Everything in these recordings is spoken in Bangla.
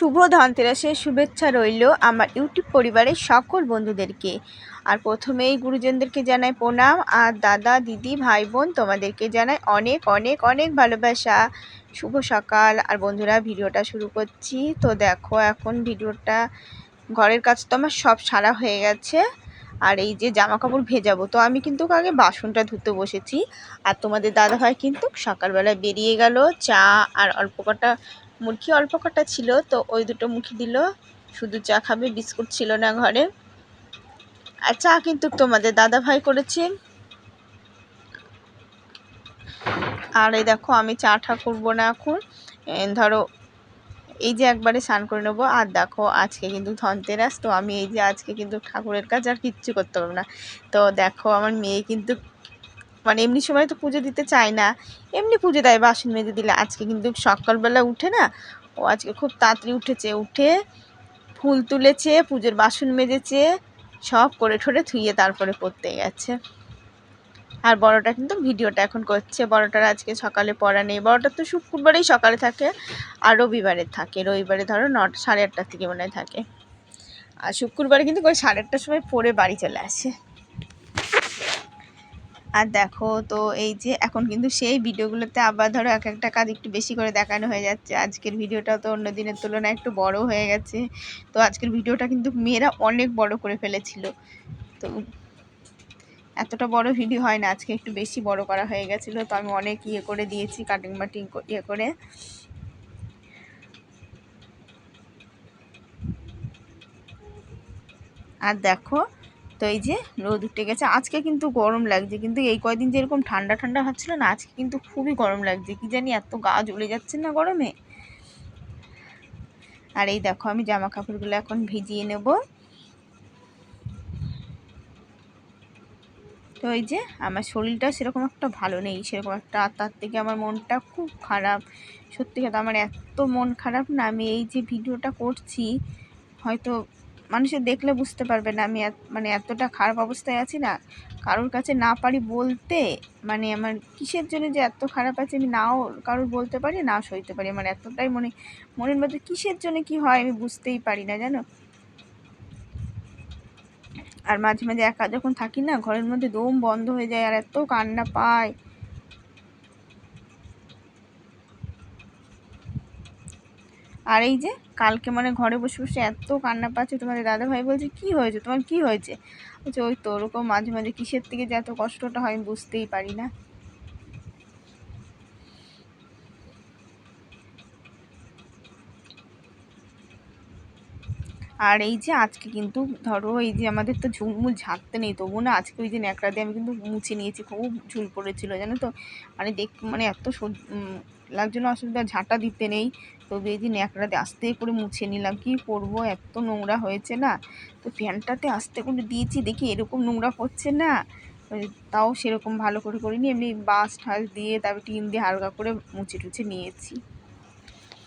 শুভ ধনতেরাসের শুভেচ্ছা রইল আমার ইউটিউব পরিবারের সকল বন্ধুদেরকে। আর প্রথমেই গুরুজনদেরকে জানাই প্রণাম, আর দাদা দিদি ভাই বোন তোমাদেরকে জানাই অনেক অনেক অনেক ভালোবাসা। শুভ সকাল। আর বন্ধুরা, ভিডিওটা শুরু করছি। তো দেখো, এখন ভিডিওটা ঘরের কাজ তো আমার সব সারা হয়ে গেছে। আর এই যে জামা কাপড় ভেজাবো, তো আমি কিন্তু আগে বাসনটা ধুতে বসেছি। আর তোমাদের দাদাভাই কিন্তু সকালবেলা বেরিয়ে গেল। চা আর অল্প কটা মুরগি অল্প কটা ছিল, তো ওই দুটো মুখি দিল। শুধু চা খাবে, বিস্কুট ছিল না ঘরে। আর চা কিন্তু তোমাদের দাদাভাই করেছে। আর এই দেখো, আমি চাটা করবো না এখন, ধরো এই যে একবারে স্নান করে নেবো। আর দেখো, আজকে কিন্তু ধনতেরাস, তো আমি এই যে আজকে কিন্তু ঠাকুরের কাজ আর কিচ্ছু করতে পারবো না। তো দেখো, আমার মেয়ে কিন্তু মানে এমনি সময় তো পুজো দিতে চায় না, এমনি পুজো দেয় বাসন মেজে দিলে। আজকে কিন্তু সকালবেলা উঠে না, ও আজকে খুব তাড়াতাড়ি উঠেছে, উঠে ফুল তুলেছে, পুজোর বাসন মেজেছে, সব করে ঠোরে ধুয়ে তারপরে পড়তে গেছে। আর বড়টা কিন্তু ভিডিওটা এখন করছে। বড়টার আজকে সকালে পড়া নেই, বড়টার তো শুক্রবারেই সকালে থাকে, আর রবিবারে থাকে। রবিবারে ধরো 9টা 8:30 থেকে মনে হয় থাকে। আর শুক্রবারে কিন্তু ওই 8:30টার সময় পড়ে বাড়ি চলে আসে। আর দেখো, তো এই যে এখন কিন্তু সেই ভিডিওগুলোতে আবার ধরো এক একটা কাজ একটু বেশি করে দেখানো হয়ে যাচ্ছে। আজকের ভিডিওটা তো অন্য দিনের তুলনায় একটু বড় হয়ে গেছে। তো আজকের ভিডিওটা কিন্তু মেয়েরা অনেক বড় করে ফেলেছিল। তো এতটা বড় ভিডিও হয় না, আজকে একটু বেশি বড় করা হয়ে গেছিলো। তো আমি অনেক করে দিয়েছি, কাটিং মাটিং করে। আর দেখো, তো এই যে রোদ উঠে গেছে। আজকে কিন্তু গরম লাগছে, কিন্তু এই কয়দিন যেরকম ঠান্ডা ঠান্ডা হচ্ছিল না, আজকে কিন্তু খুবই গরম লাগছে। কি জানি এত গা জ্বলে যাচ্ছে না গরমে। আর এই দেখো, আমি জামা কাপড়গুলো এখন ভিজিয়ে নেব। তো এই যে আমার শরীরটা সেরকম একটা ভালো নেই, সেরকম একটা, তার থেকে আমার মনটা খুব খারাপ। সত্যি কথা, আমার এত মন খারাপ না, আমি এই যে ভিডিওটা করছি, হয়তো মানুষের দেখলে বুঝতে পারবে না আমি মানে এতটা খারাপ অবস্থায় আছি না, কারোর কাছে না পারি বলতে। মানে আমার কিসের জন্য যে এত খারাপ আছে আমি নাও কারোর বলতে পারি, না সইতে পারি। আমার এতটাই মনের মধ্যে কিসের জন্য কি হয় আমি বুঝতেই পারি না, জানো। আর মাঝে মাঝে একা যখন থাকি না, ঘরের মধ্যে দম বন্ধ হয়ে যায়, আর এত কান্না পায়। আর এই যে কালকে মানে ঘরে বসে বসে এত কান্না পাচ্ছে, তোমাদের দাদাভাই বলছে কি হয়েছে তোমার, কি হয়েছে? বলছে ওই তো ওরকম মাঝে মাঝে কিসের থেকে যে এত কষ্টটা হয় আমি বুঝতেই পারি না। আর এই যে আজকে কিন্তু ধরো, এই যে আমাদের তো ঝুলমুল ঝাঁটতে নেই, তবু না আজকে ওই যে ন্যাকড়া দিয়ে আমি কিন্তু মুছে নিয়েছি। খুব ঝুল পড়েছিল, জানো তো। মানে মানে এত লাগছিল, অসুবিধা, ঝাঁটা দিতে নেই, তবে এই যে ন্যাকড়া দিয়ে আস্তে করে মুছে নিলাম। কি করবো, এত নোংরা হয়েছে না। তো ফ্যানটাতে আস্তে করে দিয়েছি, দেখি এরকম নোংরা পড়ছে না। তাও সেরকম ভালো করে করিনি, এমনি বাঁশ ঠাস দিয়ে তারপর টিন দিয়ে হালকা করে মুছে টুছে নিয়েছি।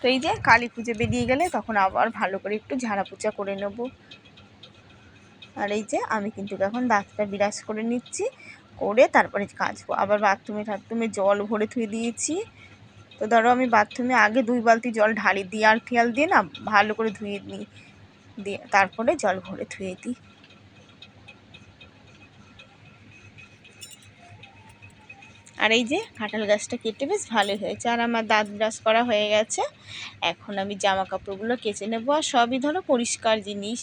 তো এই যে কালী পুজো বেরিয়ে গেলে তখন আবার ভালো করে একটু ঝাড়া পোছা করে নেব। আর এই যে আমি কিন্তু এখন দাঁতটা বিরাজ করে নিচ্ছি, করে তারপরে কাচবো। আবার বাথরুমে জল ভরে ধুয়ে দিয়েছি। তো ধরো আমি বাথরুমে আগে 2 বালতি জল ঢালি, দিয়ে আর খেয়াল দিয়ে না ভালো করে ধুয়ে নিই, দিয়ে তারপরে জল ভরে ধুয়ে দিই। আর এই যে কাঁঠাল গাছটা কেটে বেশ ভালোই হয়েছে। আর আমার দাঁত ব্রাশ করা হয়ে গেছে। এখন আমি জামা কাপড়গুলো কেচে নেবো। আর সবই ধরো পরিষ্কার জিনিস,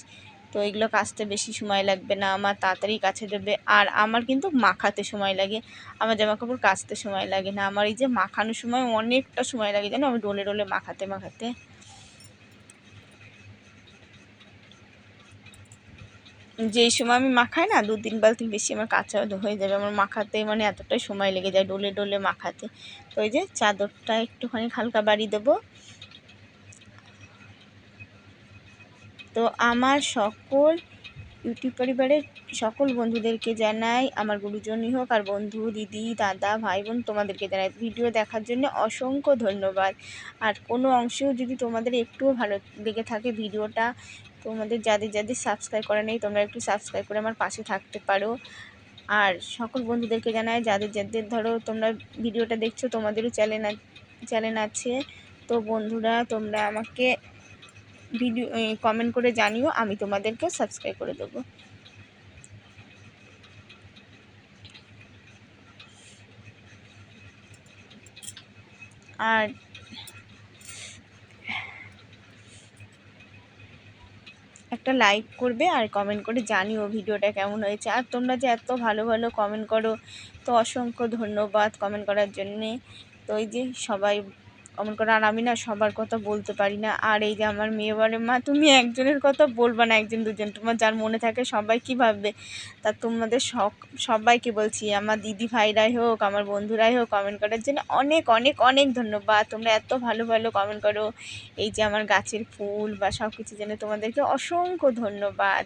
তো এগুলো কাচতে বেশি সময় লাগবে না, আমার তাড়াতাড়ি কাছে দেবে। আর আমার কিন্তু মাখাতে সময় লাগে, আমার জামা কাপড় কাচতে সময় লাগে না। আমার এই যে মাখানোর সময় অনেকটা সময় লাগে, জানো, আমি ডলে ডলে মাখাতে মাখাতে। যেই সময় আমি মাখাই না, 2-3 বালতি বেশি আমার কাঁচা হয়ে যাবে। আমার মাখাতে মানে এতটাই সময় লেগে যায় ডলে ডলে মাখাতে। তো এই যে চাদরটা একটুখানি হালকা বাড়ি দেবো। তো আমার সকল ইউটিউব পরিবারের সকল বন্ধুদেরকে জানাই, আমার গুরুজনই হোক আর বন্ধু দিদি দাদা ভাই বোন, তোমাদেরকে জানাই ভিডিও দেখার জন্য অসংখ্য ধন্যবাদ। আর কোনো অংশেও যদি তোমাদের একটুও ভালো লেগে থাকে ভিডিওটা, তোমাদের যাদের যাদের সাবস্ক্রাইব করা নেই, তোমরা একটু সাবস্ক্রাইব করে আমার পাশে থাকতে পারো। আর সকল বন্ধুদেরকে জানাই, যাদের যাদের ধরো তোমরা ভিডিওটা দেখছো তোমাদেরও চ্যানেল আছে, তো বন্ধুরা তোমরা আমাকে ভিডিও কমেন্ট করে জানিও, আমি তোমাদেরকে সাবস্ক্রাইব করে দেবো। আর একটা লাইক করবে আর কমেন্ট করে জানিও ভিডিওটা কেমন হয়েছে। আর তোমরা যে এত ভালো ভালো কমেন্ট করো, তো অসংখ্য ধন্যবাদ কমেন্ট করার জন্যে। তো এই যে সবাই কমেন্ট করো, আর আমি না সবার কথা বলতে পারি না। আর এই যে আমার মেয়ে বলে, মা তুমি একজনের কথা বলবা না, একজন দুজন, তোমার যার মনে থাকে সবাই কী ভাববে। তা তোমাদের সবাইকে বলছি, আমার দিদি ভাইরাই হোক, আমার বন্ধুরাই হোক, কমেন্ট করার জন্য অনেক অনেক অনেক ধন্যবাদ। তোমরা এত ভালো ভালো কমেন্ট করো, এই যে আমার গাছের ফুল বা সব কিছু জন্য তোমাদেরকে অসংখ্য ধন্যবাদ।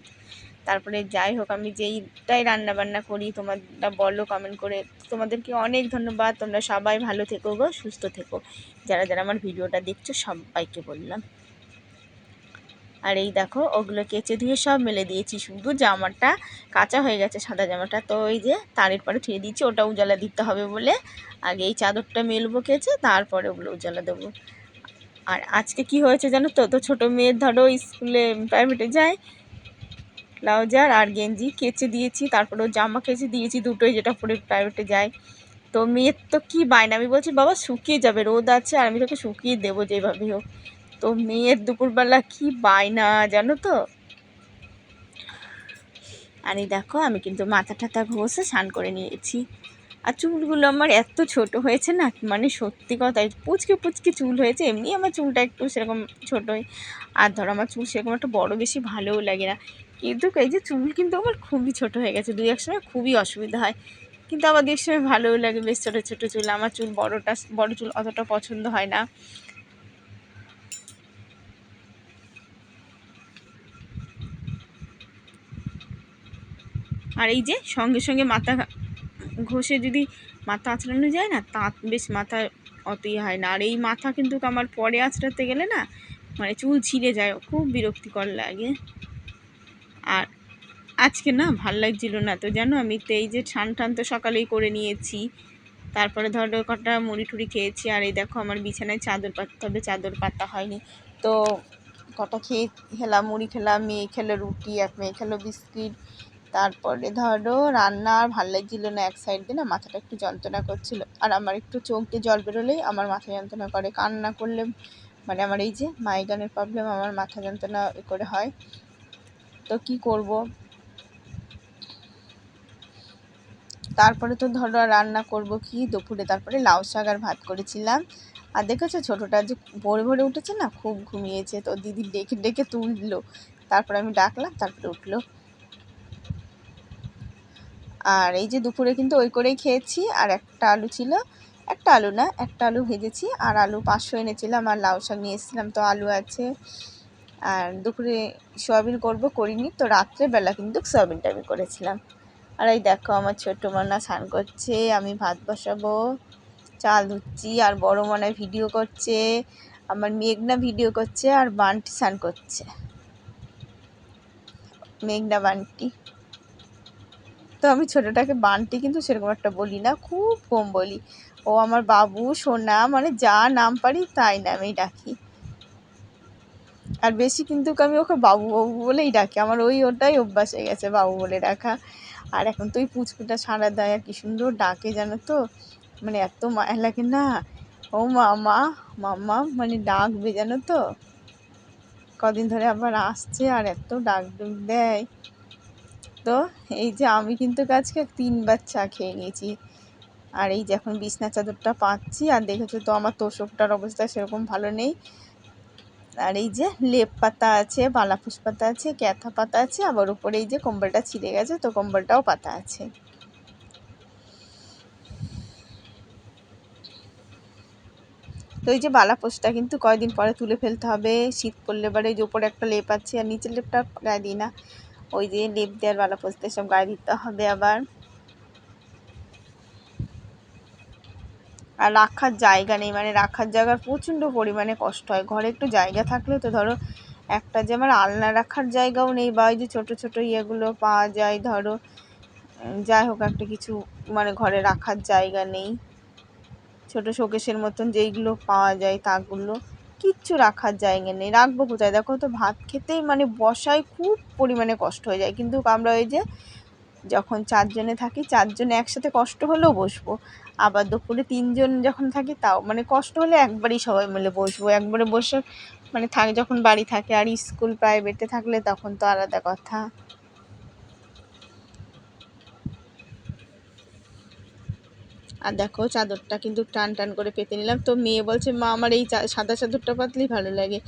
তারপরে যাই হোক, আমি যেইটাই রান্নাবান্না করি তোমরা বলো কমেন্ট করে, তোমাদেরকে অনেক ধন্যবাদ। তোমরা সবাই ভালো থেকো গো, সুস্থ থেকো। যারা যারা আমার ভিডিওটা দেখছো সবাইকে বললাম। আর এই দেখো ওগুলো কেচে ধুয়ে সব মেলে দিয়েছি, শুধু জামাটা কাঁচা হয়ে গেছে, সাদা জামাটা। তো ওই যে তারের পরে ধুয়ে দিচ্ছি, ওটা উজালা দিতে হবে বলে আগে এই চাদরটা মেলবো কেচে, তারপরে ওগুলো উজালা দেবো। আর আজকে কি হয়েছে জানো তো, তো ছোটো মেয়ের ধরো স্কুলে প্রাইভেটে যায়, ব্লাউজার আর গেঞ্জি কেচে দিয়েছি, তারপরে ও জামা কেচে দিয়েছি দুটোই, যেটা পরে প্রাইভেটে যায়। তো মেয়ের তো কী বায়না, আমি বলছি বাবা শুকিয়ে যাবে, রোদ আছে আর আমি তোকে শুকিয়ে দেবো যেভাবে হোক। তো মেয়ের দুপুরবেলা কি বায়না জানো তো। আর এই দেখো আমি কিন্তু মাথা টাথা ঘষে স্নান করে নিয়েছি। আর চুলগুলো আমার এত ছোট হয়েছে না, মানে সত্যি কথাই পুচকে পুচকে চুল হয়েছে। এমনি আমার চুলটা একটু সেরকম ছোটোই, আর ধরো আমার চুল সেরকম একটা বড় বেশি ভালোও লাগে না, কিন্তু এই যে চুল কিন্তু আমার খুবই ছোট হয়ে গেছে। দুই এক সময় খুবই অসুবিধা হয়, কিন্তু আমার দুই এক সময় ভালোও লাগে বেশ ছোটো ছোটো চুল। আমার চুল বড় চুল অতটা পছন্দ হয় না। আর এই যে সঙ্গে সঙ্গে মাথা ঘষে যদি মাথা আঁচড়ানো যায় না, তা বেশ মাথা অতই হয় না। আর এই মাথা কিন্তু আমার পরে আঁচড়াতে গেলে না, মানে চুল ছিঁড়ে যায়, খুব বিরক্তিকর লাগে। আর আজকে না ভাল লাগছিল না, তো জানো আমি তো এই যে টান তো সকালেই করে নিয়েছি, তারপরে ধরো কটা মুড়ি টুড়ি খেয়েছি। আর এই দেখো আমার বিছানায় চাদর পাততে হবে, চাদর পাতা হয়নি। তো কটা খেলাম, মুড়ি খেলাম, মেয়ে খেলো রুটি, এক মেয়ে খেলো বিস্কিট। তারপরে ধরো রান্না আর ভাল লাগছিল না, এক সাইড দিয়ে না মাথাটা একটু যন্ত্রণা করছিল। আর আমার একটু চোখ দিয়ে জল বেরোলেই আমার মাথা যন্ত্রণা করে, কান্না করলে মানে আমার এই যে মাইগ্রেনের প্রবলেম, আমার মাথা যন্ত্রণা করে হয়। তো কি করব। তারপরে তো ধরো রান্না করব কি দুপুরে, তারপরে লাউ শাক আর ভাত করেছিলাম। আর দেখেছো ছোটোটা যে ভোরে ভোরে উঠেছে না, খুব ঘুমিয়েছে, তো দিদি ডেকে ডেকে তুললো, তারপরে আমি ডাকলাম, তারপরে উঠলো। আর এই যে দুপুরে কিন্তু ওই করেই খেয়েছি। আর একটা আলু ছিল, একটা আলু না, একটা আলু ভেজেছি, আর আলু 500 এনেছিলাম, আর লাউ শাক নিয়ে এসেছিলাম, তো আলু আছে। আর দুপুরে সয়াবিন করিনি, তো রাত্রেবেলা কিন্তু সয়াবিনটা আমি করেছিলাম। আর এই দেখো আমার ছোট্ট মনা স্নান করছে, আমি ভাত বসাবো, চাল ধুচ্ছি। আর বড় মনায় ভিডিও করছে, আমার মেঘনা ভিডিও করছে, আর বান্টি স্নান করছে, মেঘনা বান্টি। তো আমি ছোটোটাকে বান্টি কিন্তু সেরকম একটা বলি না, খুব কম বলি। ও আমার বাবু সোনা, মানে যা নাম পারি তাই নামেই ডাকি। আর বেশি কিন্তু আমি ওকে বাবু বাবু বলেই ডাকি, আমার ওটাই অভ্যাস হয়ে গেছে বাবু বলে ডাকা। আর এখন তো ওই পুচকুটা সাড়া দেয়, আর কি সুন্দর ডাকে জানো তো, মানে এত মায়া লাগে না। ও মামা মামা মানে ডাকবে জানো তো। কদিন ধরে আবার আসছে আর এত ডাক দেয়। তো এই যে আমি কিন্তু আজকে 3বার চা খেয়ে নিয়েছি। আর এই যে এখন বিছনা চাদরটা পাচ্ছি, আর দেখেছো তো আমার তোষকটার অবস্থা সেরকম ভালো নেই। আর এই যে লেপ পাতা আছে, বালাপুষ পাতা আছে, ক্যাথা পাতা আছে, আবার উপরে এই যে কম্বলটা ছিঁড়ে গেছে, তো কম্বলটাও পাতা আছে। তো এই যে বালাপোষটা কিন্তু কয়েকদিন পরে তুলে ফেলতে হবে, শীত পড়লে এবারে যে উপরে একটা লেপ আছে, আর নিচের লেপটা গায়ে দিই না, ওই যে লেপ দেওয়ার বালাপোষতে সব গায়ে দিতে হবে আবার। আর রাখার জায়গা নেই, মানে রাখার জায়গার প্রচণ্ড পরিমাণে কষ্ট হয়। ঘরে একটু জায়গা থাকলে তো ধরো একটা যে আমার আলনা রাখার জায়গাও নেই, বা ওই যে ছোটো ছোটো ইয়েগুলো পাওয়া যায় ধরো, যাই হোক একটা কিছু মানে ঘরে রাখার জায়গা নেই, ছোটো শোকেসের মতন যেইগুলো পাওয়া যায় তাগুলো, কিচ্ছু রাখার জায়গা নেই, রাখবো কোথায়? দেখো তো ভাত খেতেই মানে বসায় খুব পরিমাণে কষ্ট হয়ে যায়। কিন্তু আমরা ওই যে যখন 4 জনে থাকি, 4 জনে একসাথে কষ্ট হলেও বসবো, আবার দুপুরে 3 জন যখন থাকি তাও মানে কষ্ট হলে একবারেই সবাই মিলে বসবো, একবারে বসে মানে যখন বাড়ি থাকে। আর স্কুল প্রাইভেটে থাকলে তখন তো আলাদা কথা। আর দেখো চাদরটা কিন্তু টান টান করে পেতে নিলাম। তো মেয়ে বলছে মা আমার এই সাদা চাদরটা পাতলেই ভালো লাগে।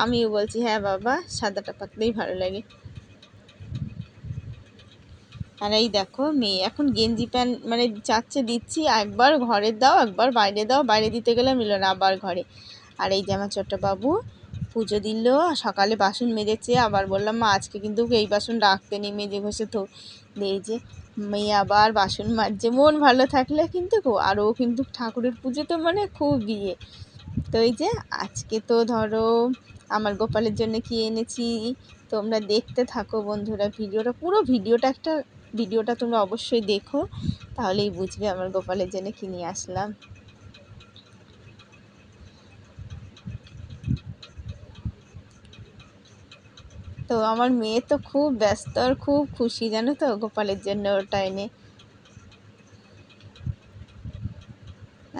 আমিও বলছি হ্যাঁ বাবা, সাদাটা পাতলেই ভালো লাগে। আর এই দেখো মেয়ে এখন গেঞ্জি প্যান্ট মানে চাচ্ছে, দিচ্ছি, একবার ঘরে দাও একবার বাইরে দাও, বাইরে দিতে গেলে মিলো না, আবার ঘরে। আর এই যে আমার ছোট্ট বাবু পুজো দিল, সকালে বাসন মেজেছে, আবার বললাম মা আজকে কিন্তু এই বাসন রাখতে নেই, মেজে ঘষে তো। এই যে মেয়ে আবার বাসন মাজছে, মন ভালো থাকলে কিন্তু আর ও কিন্তু ঠাকুরের পুজো তো মানে খুব বিয়ে। তো এই যে আজকে তো ধরো আমার গোপালের জন্য কি এনেছি তোমরা দেখতে থাকো বন্ধুরা, ভিডিওটা পুরো ভিডিওটা তোমরা অবশ্যই দেখো, তাহলেই বুঝবে আমার গোপালের জন্য কি নিয়ে আসলাম। তো আমার মেয়ে তো খুব ব্যস্ত আর খুব খুশি জানো তো গোপালের জন্য ওটা এনে।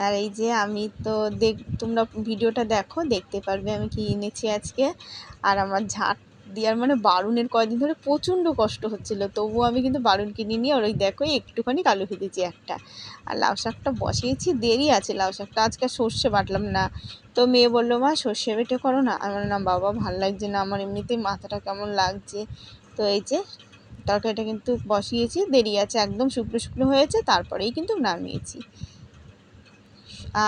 আর এই যে আমি তো তোমরা ভিডিওটা দেখো, দেখতে পারবে আমি কি এনেছি আজকে। আর আমার ঝাঁট দেওয়ার মানে বারুনের কয়েকদিন ধরে প্রচণ্ড কষ্ট হচ্ছিলো, তবুও আমি কিন্তু বারুন কিনিনি। আর ওই দেখো একটুখানি আলু ভেজেছি একটা, আর লাউ শাকটা বসিয়েছি, দেরি আছে লাউ শাকটা, আজকে সর্ষে বাটলাম না। তো মেয়ে বললো মা সর্ষে বেটে করো না, আমার না বাবা ভাল লাগছে না, আমার এমনিতেই মাথাটা কেমন লাগছে। তো এই যে তরকারিটা কিন্তু বসিয়েছি, দেরি আছে, একদম শুকনো শুকনো হয়েছে, তারপরেই কিন্তু নামিয়েছি।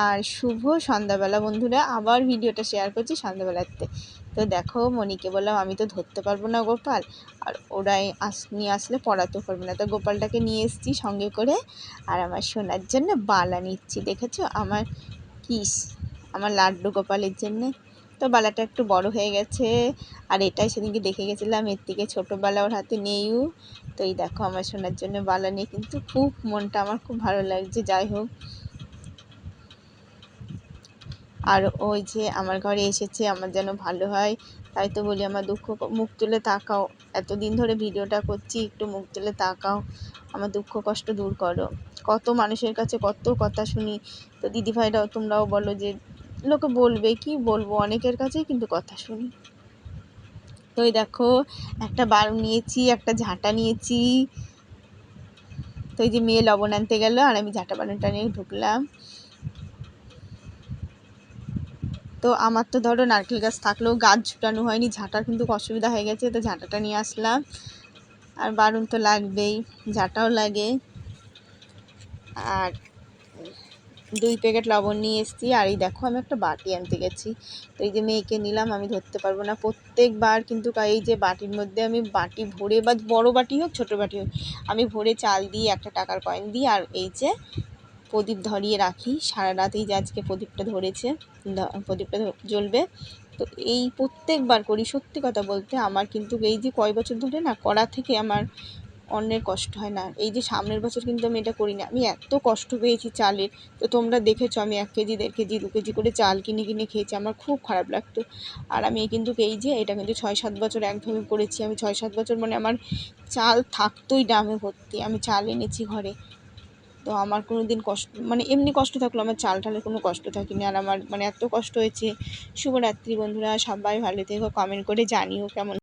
আর শুভ সন্ধ্যাবেলা বন্ধুরা, আবার ভিডিওটা শেয়ার করছি সন্ধ্যাবেলাতে। তো দেখো মনিকে বললাম আমি তো ধরতে পারবো না গোপাল, আর ওরাই নিয়ে আসলে পড়াতেও পারবো না, তো গোপালটাকে নিয়ে এসেছি সঙ্গে করে। আর আমার সোনার জন্য বালা নিচ্ছি, দেখেছো আমার কিস, আমার লাড্ডু গোপালের জন্যে। তো বালাটা একটু বড় হয়ে গেছে, আর এটাই সেদিনকে দেখে গেছিলাম, এর থেকে ছোটো বালা ওর হাতে নেইও। তো এই দেখো আমার সোনার জন্য বালা নিয়ে কিন্তু খুব মনটা আমার খুব ভালো লাগছে। যাই হোক, আর ওই যে আমার ঘরে এসেছে, আমার যেন ভালো হয়, তাই তো বলি আমার দুঃখ মুখ তুলে তাকাও, এতদিন ধরে ভিডিওটা করছি, একটু মুখ তুলে তাকাও, আমার দুঃখ কষ্ট দূর করো। কত মানুষের কাছে কত কথা শুনি, তো দিদিভাইরাও তোমরাও বলো যে লোকে বলবে, কি বলবো, অনেকের কাছেই কিন্তু কথা শুনি। তো এই দেখো একটা বারুন নিয়েছি, একটা ঝাঁটা নিয়েছি। তো এই যে মেয়ে লবণ আনতে গেল, আর আমি ঝাঁটা বারুনটা নিয়ে ঢুকলাম। তো আমার তো ধরো নারকেল গাছ থাকলেও গাছ ঝুটানো হয়নি, ঝাঁটার কিন্তু অসুবিধা হয়ে গেছে, তো ঝাঁটাটা নিয়ে আসলাম। আর বারুন তো লাগবেই, ঝাঁটাও লাগে। আর 2 প্যাকেট লবণ নিয়ে এসেছি। আর এই দেখো আমি একটা বাটি আনতে গেছি, তো এই যে মেয়েকে নিলাম, আমি ধরতে পারবো না প্রত্যেকবার, কিন্তু এই যে বাটির মধ্যে আমি বাটি ভরে, বা বড় বাটি হোক ছোটো বাটি হোক, আমি ভরে চাল দিই, একটা টাকার কয়েন দিই, আর এই যে প্রদীপ ধরিয়ে রাখি সারা রাত। এই যে আজকে প্রদীপটা ধরেছে, প্রদীপটা জ্বলবে। তো এই প্রত্যেকবার করি, সত্যি কথা বলতে আমার কিন্তু এই যে কয় বছর ধরে না করা থেকে আমার অন্যের কষ্ট হয় না। এই যে সামনের বছর কিন্তু আমি এটা করি না, আমি এত কষ্ট পেয়েছি চালের। তো তোমরা দেখেছো আমি 1 কেজি 1.5 কেজি 2 কেজি করে চাল কিনে কিনে খেয়েছি, আমার খুব খারাপ লাগতো। আর আমি কিন্তু এই যে এটা কিন্তু 6-7 বছর একভাবে করেছি, আমি 6-7 বছর মানে আমার চাল থাকতোই ড্রামে ভর্তি, আমি চাল এনেছি ঘরে। তো আমার কোনো দিন কষ্ট মানে এমনি কষ্ট থাকলো, আমার চাল ঢালের কোনো কষ্ট থাকেনি, আর আমার মানে এত কষ্ট হয়েছে। শুভরাত্রি বন্ধুরা, সবাই ভালো থেকো, কমেন্ট করে জানিও কেমন।